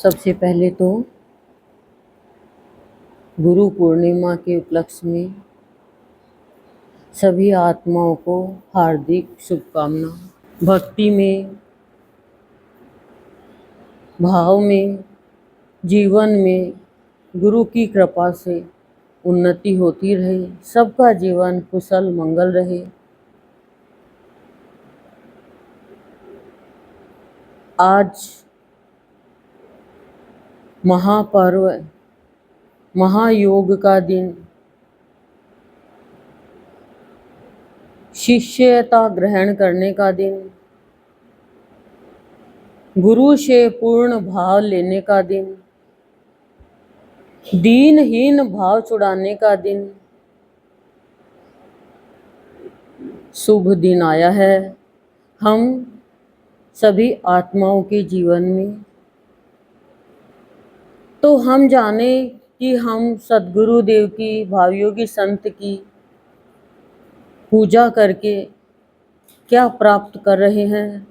सबसे पहले तो गुरु पूर्णिमा के उपलक्ष्य में सभी आत्माओं को हार्दिक शुभकामना। भक्ति में, भाव में, जीवन में गुरु की कृपा से उन्नति होती रहे, सबका जीवन कुशल मंगल रहे। आज महापर्व, महायोग का दिन, शिष्यता ग्रहण करने का दिन, गुरु से पूर्ण भाव लेने का दिन, दीनहीन भाव छुड़ाने का दिन, शुभ दिन आया है हम सभी आत्माओं के जीवन में। तो हम जाने कि हम सद्गुरु देव की, भावयोगी संत की पूजा करके क्या प्राप्त कर रहे हैं,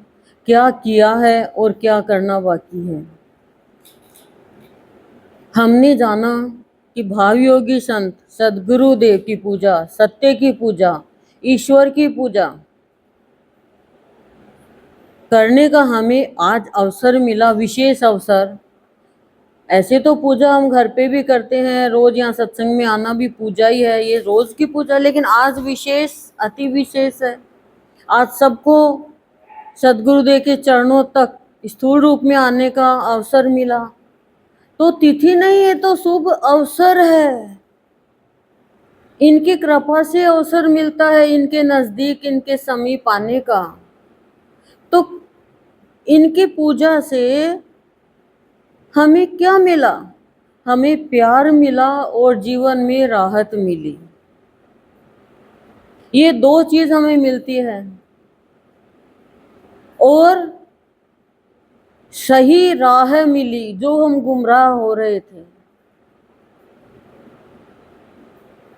क्या किया है और क्या करना बाकी है। हमने जाना कि भावयोगी संत सद्गुरु देव की पूजा, सत्य की पूजा, ईश्वर की पूजा करने का हमें आज अवसर मिला, विशेष अवसर। ऐसे तो पूजा हम घर पे भी करते हैं, रोज यहाँ सत्संग में आना भी पूजा ही है, ये रोज की पूजा, लेकिन आज विशेष, अति विशेष है। आज सबको सद्गुरुदेव के चरणों तक स्थूल रूप में आने का अवसर मिला। तो तिथि नहीं है तो शुभ अवसर है। इनकी कृपा से अवसर मिलता है इनके नजदीक, इनके समीप आने का। तो इनकी पूजा से हमें क्या मिला? हमें प्यार मिला और जीवन में राहत मिली। ये दो चीज हमें मिलती है। और सही राह मिली, जो हम गुमराह हो रहे थे।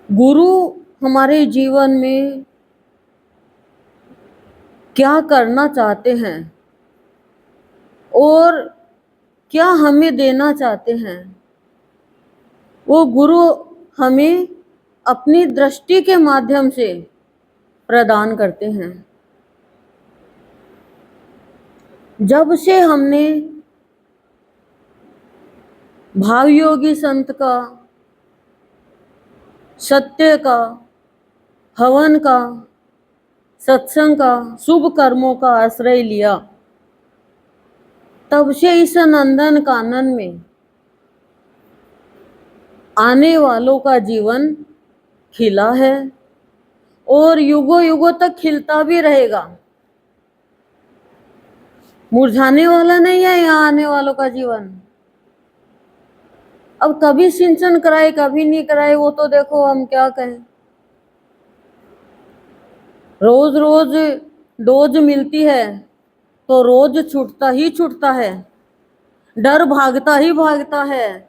गुरु हमारे जीवन में क्या करना चाहते हैं और क्या हमें देना चाहते हैं, वो गुरु हमें अपनी दृष्टि के माध्यम से प्रदान करते हैं। जब से हमने भावयोगी संत का, सत्य का, हवन का, सत्संग का, शुभ कर्मों का आश्रय लिया, तब से इस नंदन कानन में आने वालों का जीवन खिला है और युगों युगों तक खिलता भी रहेगा। मुरझाने वाला नहीं है यहाँ आने वालों का जीवन। अब कभी सिंचन कराए कभी नहीं कराए, वो तो देखो हम क्या कहें। रोज रोज डोज मिलती है तो रोज छूटता ही छूटता है, डर भागता ही भागता है,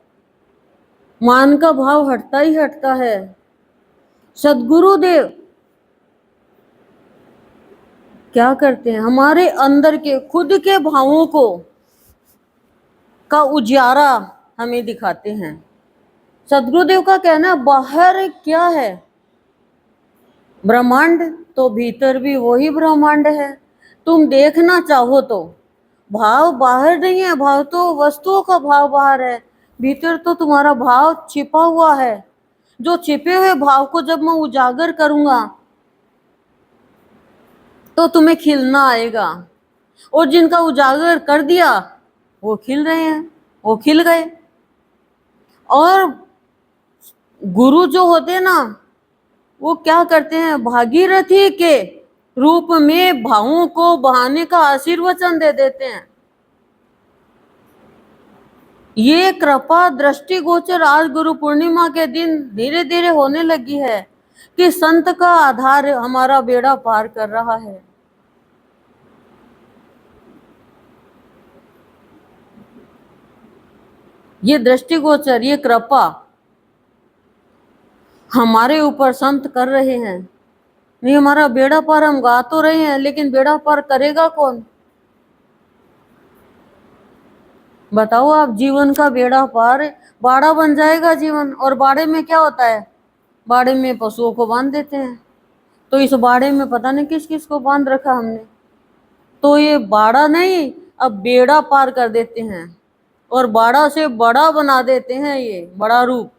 मान का भाव हटता ही हटता है। सद्गुरुदेव क्या करते हैं? हमारे अंदर के खुद के भावों को का उजियारा हमें दिखाते हैं। सद्गुरुदेव का कहना, बाहर क्या है ब्रह्मांड, तो भीतर भी वही ब्रह्मांड है। तुम देखना चाहो तो भाव बाहर नहीं है, भाव तो वस्तुओं का भाव बाहर है, भीतर तो तुम्हारा भाव छिपा हुआ है। जो छिपे हुए भाव को जब मैं उजागर करूंगा तो तुम्हें खिलना आएगा, और जिनका उजागर कर दिया वो खिल रहे हैं, वो खिल गए। और गुरु जो होते हैं ना, वो क्या करते हैं? भागीरथी के रूप में भावों को बहाने का आशीर्वचन दे देते हैं। ये कृपा दृष्टिगोचर आज गुरु पूर्णिमा के दिन धीरे धीरे होने लगी है कि संत का आधार हमारा बेड़ा पार कर रहा है। ये दृष्टिगोचर, ये कृपा हमारे ऊपर संत कर रहे हैं। नहीं, हमारा बेड़ा पार हम गा तो रहे हैं, लेकिन बेड़ा पार करेगा कौन? बताओ आप, जीवन का बेड़ा पार है, बाड़ा बन जाएगा जीवन। और बाड़े में क्या होता है, बाड़े में पशुओं को बांध देते हैं। तो इस बाड़े में पता नहीं किस किस को बांध रखा हमने। तो ये बाड़ा नहीं, अब बेड़ा पार कर देते हैं और बाड़ा से बड़ा बना देते हैं, ये बड़ा रूप।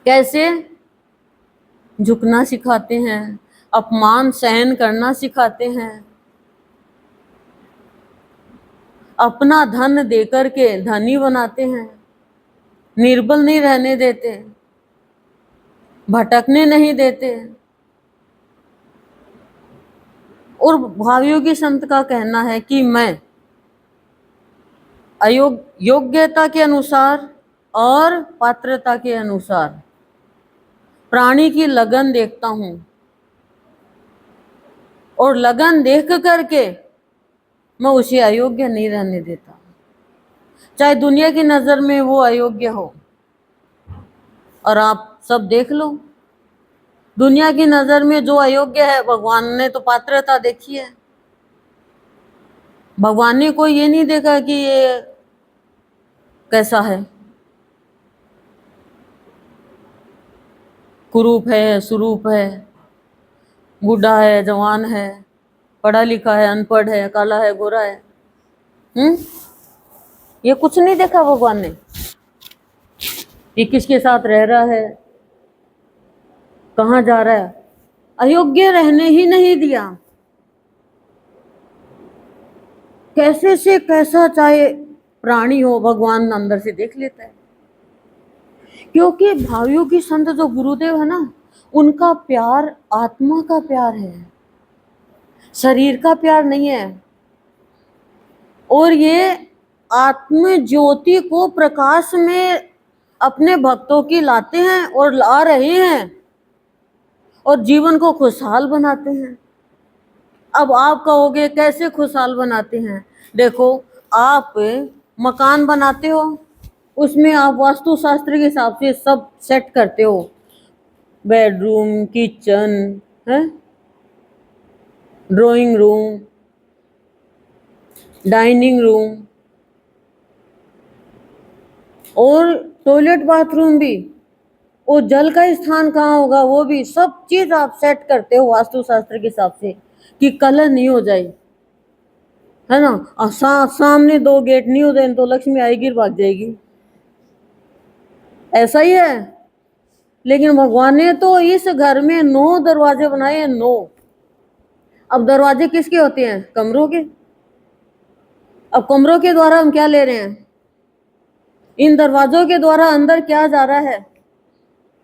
कैसे? झुकना सिखाते हैं, अपमान सहन करना सिखाते हैं, अपना धन देकर के धनी बनाते हैं, निर्बल नहीं रहने देते, भटकने नहीं देते। और भावयोगी संत का कहना है कि मैं योग्यता के अनुसार और पात्रता के अनुसार प्राणी की लगन देखता हूं, और लगन देख करके मैं उसे अयोग्य नहीं रहने देता, चाहे दुनिया की नजर में वो अयोग्य हो। और आप सब देख लो, दुनिया की नजर में जो अयोग्य है, भगवान ने तो पात्रता देखी है। भगवान ने कोई ये नहीं देखा कि ये कैसा है, कुरूप है, सुरूप है, बूढ़ा है, जवान है, पढ़ा लिखा है, अनपढ़ है, काला है, गोरा है। ये कुछ नहीं देखा भगवान ने। ये किसके साथ रह रहा है, कहाँ जा रहा है, अयोग्य रहने ही नहीं दिया। कैसे से कैसा चाहे प्राणी हो, भगवान अंदर से देख लेता है। क्योंकि भावियों की संत जो गुरुदेव है ना, उनका प्यार आत्मा का प्यार है, शरीर का प्यार नहीं है। और ये आत्म ज्योति को प्रकाश में अपने भक्तों की लाते हैं और ला रहे हैं, और जीवन को खुशहाल बनाते हैं। अब आप कहोगे कैसे खुशहाल बनाते हैं? देखो, आप मकान बनाते हो, उसमें आप वास्तु शास्त्र के हिसाब से सब सेट करते हो, बेडरूम, किचन है, ड्राइंग रूम, डाइनिंग रूम और टॉयलेट बाथरूम भी, और जल का स्थान कहाँ होगा वो भी, सब चीज आप सेट करते हो वास्तु शास्त्र के हिसाब से कि कलह नहीं हो जाए, है ना। और सामने दो गेट नहीं हो जाए तो लक्ष्मी आएगी भाग जाएगी, ऐसा ही है। लेकिन भगवान ने तो इस घर में 9 दरवाजे बनाए हैं, 9। अब दरवाजे किसके होते हैं? कमरों के। अब कमरों के द्वारा हम क्या ले रहे हैं? इन दरवाजों के द्वारा अंदर क्या जा रहा है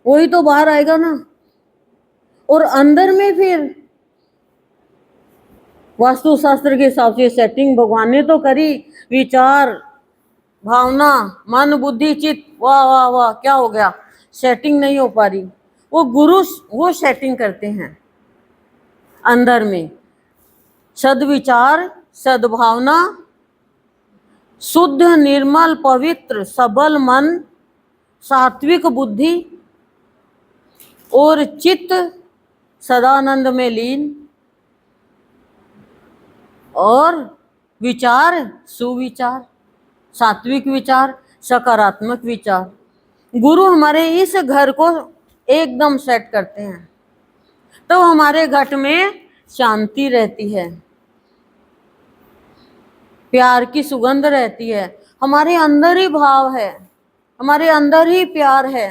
वही तो बाहर आएगा ना। और अंदर में फिर वास्तु शास्त्र के हिसाब से सेटिंग भगवान ने तो करी, विचार, भावना, मन, बुद्धि, चित्त, वाह वाह वाह, क्या हो गया? सेटिंग नहीं हो पा रही, वो गुरु वो सेटिंग करते हैं अंदर में। सद्विचार, सद्भावना, शुद्ध निर्मल पवित्र सबल मन, सात्विक बुद्धि और चित्त सदानंद में लीन, और विचार सुविचार, सात्विक विचार, सकारात्मक विचार। गुरु हमारे इस घर को एकदम सेट करते हैं, तो हमारे घर में शांति रहती है, प्यार की सुगंध रहती है, हमारे अंदर ही भाव है, हमारे अंदर ही प्यार है,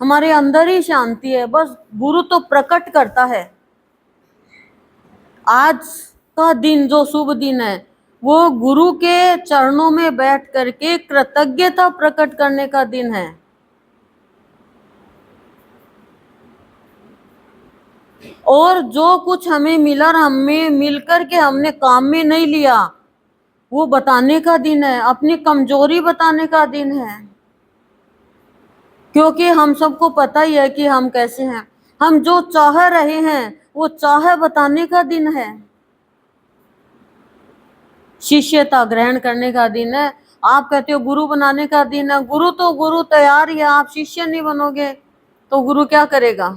हमारे अंदर ही शांति है। बस गुरु तो प्रकट करता है। आज का दिन जो शुभ दिन है, वो गुरु के चरणों में बैठ करके कृतज्ञता प्रकट करने का दिन है। और जो कुछ हमें मिला, हमें मिलकर के हमने काम में नहीं लिया, वो बताने का दिन है, अपनी कमजोरी बताने का दिन है। क्योंकि हम सबको पता ही है कि हम कैसे हैं। हम जो चाह रहे हैं वो चाह बताने का दिन है। शिष्यता ग्रहण करने का दिन है। आप कहते हो गुरु बनाने का दिन है, गुरु तो गुरु तैयार ही है, आप शिष्य नहीं बनोगे तो गुरु क्या करेगा?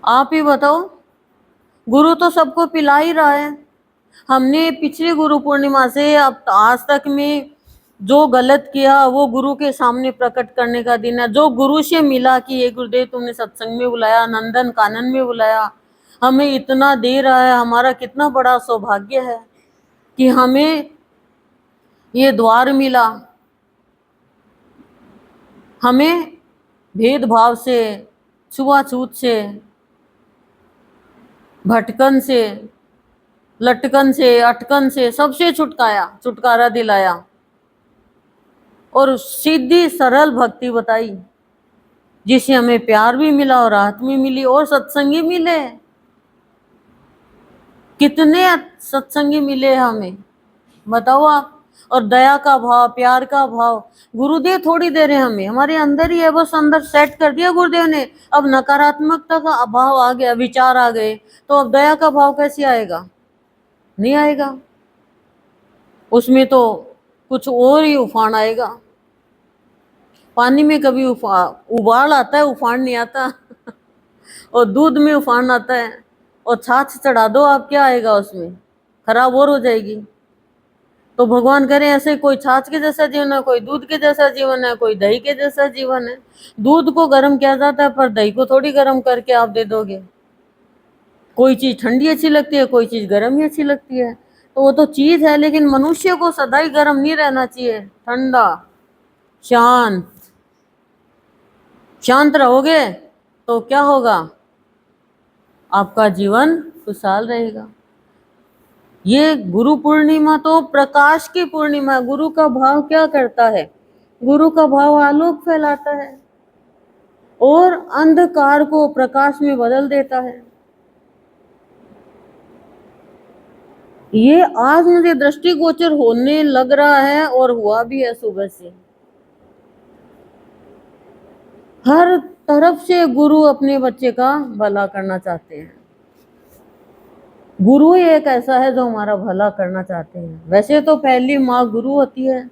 आप ही बताओ। गुरु तो सबको पिला ही रहा है, हमने पिछले गुरु पूर्णिमा से अब आज तक में जो गलत किया वो गुरु के सामने प्रकट करने का दिन है। जो गुरु से मिला कि ये गुरुदेव तुमने सत्संग में बुलाया, नंदन कानन में बुलाया, हमें इतना दे रहा है, हमारा कितना बड़ा सौभाग्य है कि हमें ये द्वार मिला। हमें भेदभाव से, छुआछूत से, भटकन से, लटकन से, अटकन से, सबसे छुटकारा दिलाया और सीधी सरल भक्ति बताई, जिससे हमें प्यार भी मिला और राहत भी मिली और सत्संगी मिले। कितने सत्संगी मिले हमें, बताओ आप। और दया का भाव, प्यार का भाव, गुरुदेव थोड़ी दे रहे हमें, हमारे अंदर ही है, बस अंदर सेट कर दिया गुरुदेव ने। अब नकारात्मकता का अभाव आ गया, विचार आ गए, तो अब दया का भाव कैसे आएगा? नहीं आएगा, उसमें तो कुछ और ही उफान आएगा। पानी में कभी उबाल आता है, उफान नहीं आता और दूध में उफान आता है, और छाछ चढ़ा दो आप, क्या आएगा उसमें? खराब और हो जाएगी। तो भगवान करे ऐसे कोई छाछ के जैसा जीवन है, कोई दूध के जैसा जीवन है, कोई दही के जैसा जीवन है। दूध को गर्म किया जाता है, पर दही को थोड़ी गर्म करके आप दे दोगे। कोई चीज ठंडी अच्छी लगती है, कोई चीज गर्म ही अच्छी लगती है। तो वो तो चीज है, लेकिन मनुष्य को सदा ही गर्म नहीं रहना चाहिए, ठंडा शांत। शांत रहोगे तो क्या होगा? आपका जीवन खुशहाल रहेगा। ये गुरु पूर्णिमा तो प्रकाश की पूर्णिमा है। गुरु का भाव क्या करता है? गुरु का भाव आलोक फैलाता है और अंधकार को प्रकाश में बदल देता है। ये आज मुझे दृष्टिगोचर होने लग रहा है और हुआ भी है सुबह से। हर तरफ से गुरु अपने बच्चे का भला करना चाहते हैं। गुरु ही एक ऐसा है जो हमारा भला करना चाहते हैं। वैसे तो पहली माँ गुरु होती है,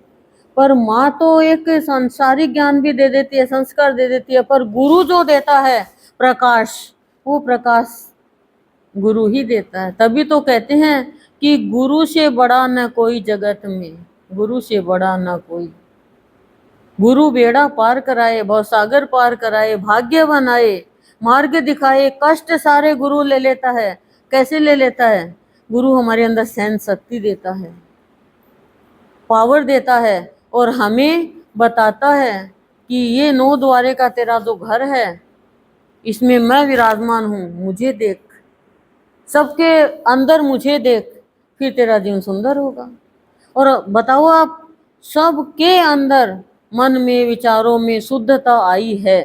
पर माँ तो एक सांसारिक ज्ञान भी दे देती है, संस्कार दे देती है, पर गुरु जो देता है प्रकाश, वो प्रकाश गुरु ही देता है। तभी तो कहते हैं कि गुरु से बड़ा न कोई जगत में, गुरु से बड़ा न कोई। गुरु बेड़ा पार कराए, भवसागर पार कराए, भाग्य बनाए, मार्ग दिखाए, कष्ट सारे गुरु ले लेता है। कैसे ले लेता है? गुरु हमारे अंदर सहन शक्ति देता है, पावर देता है, और हमें बताता है कि ये 9 द्वारे का तेरा जो घर है, इसमें मैं विराजमान हूँ, मुझे देख, सबके अंदर मुझे देख, फिर तेरा जीवन सुंदर होगा। और बताओ आप, सबके अंदर मन में, विचारों में शुद्धता आई है,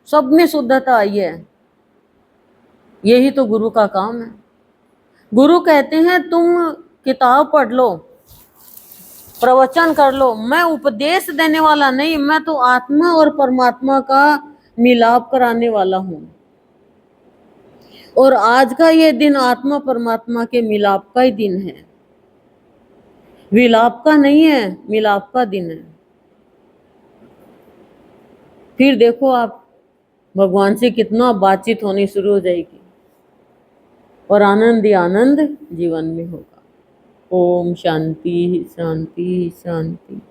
सब में शुद्धता आई है। यही तो गुरु का काम है। गुरु कहते हैं तुम किताब पढ़ लो, प्रवचन कर लो, मैं उपदेश देने वाला नहीं, मैं तो आत्मा और परमात्मा का मिलाप कराने वाला हूं। और आज का ये दिन आत्मा परमात्मा के मिलाप का ही दिन है, विलाप का नहीं है, मिलाप का दिन है। फिर देखो आप, भगवान से कितना बातचीत होनी शुरू हो जाएगी और आनंद ही आनंद जीवन में होगा। ओम शांति शांति शांति।